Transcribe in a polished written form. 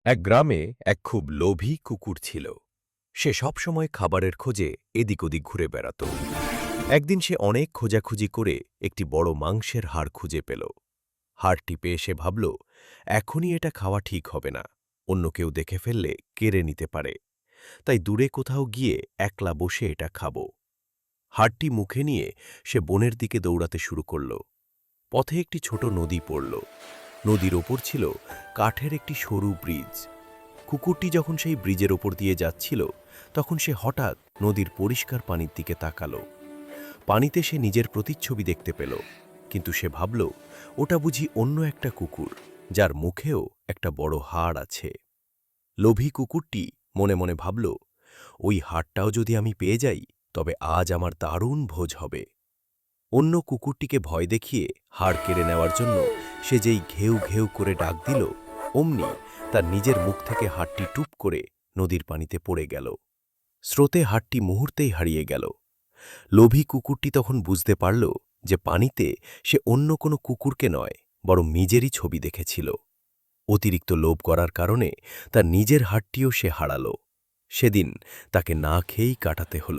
এক গ্রামে এক খুব লোভী কুকুর ছিল। সে সবসময় খাবারের খোঁজে এদিক ওদিক ঘুরে বেড়াত। একদিন সে অনেক খোঁজাখুঁজি করে একটি বড় মাংসের হাড় খুঁজে পেল। হাড়টি পেয়ে সে ভাবল, এখনই এটা খাওয়া ঠিক হবে না, অন্য কেউ দেখে ফেললে কেড়ে নিতে পারে। তাই দূরে কোথাও গিয়ে একলা বসে এটা খাব। হাড়টি মুখে নিয়ে সে বনের দিকে দৌড়াতে শুরু করল। পথে একটি ছোট নদী পড়ল। নদীর ওপর ছিল কাঠের একটি সরু ব্রিজ। কুকুরটি যখন সেই ব্রিজের ওপর দিয়ে যাচ্ছিল, তখন সে হঠাৎ নদীর পরিষ্কার পানির দিকে তাকাল। পানিতে সে নিজের প্রতিচ্ছবি দেখতে পেল, কিন্তু সে ভাবল, ওটা বুঝি অন্য একটা কুকুর, যার মুখেও একটা বড় হাড় আছে। লোভী কুকুরটি মনে মনে ভাবল, ওই হাড়টাও যদি আমি পেয়ে যাই, তবে আজ আমার দারুণ ভোজ হবে। অন্য কুকুরটিকে ভয় দেখিয়ে হাড় কেড়ে নেওয়ার জন্য সে যেই ঘেউ ঘেউ করে ডাক দিল, অমনি তার নিজের মুখ থেকে হাড়টি টুপ করে নদীর পানিতে পড়ে গেল। স্রোতে হাড়টি মুহূর্তেই হারিয়ে গেল। লোভী কুকুরটি তখন বুঝতে পারল যে পানিতে সে অন্য কোনো কুকুরকে নয়, বরং নিজেরই ছবি দেখেছিল। অতিরিক্ত লোভ করার কারণে তার নিজের হাড়টিও সে হারাল। সেদিন তাকে না খেয়েই কাটাতে হল।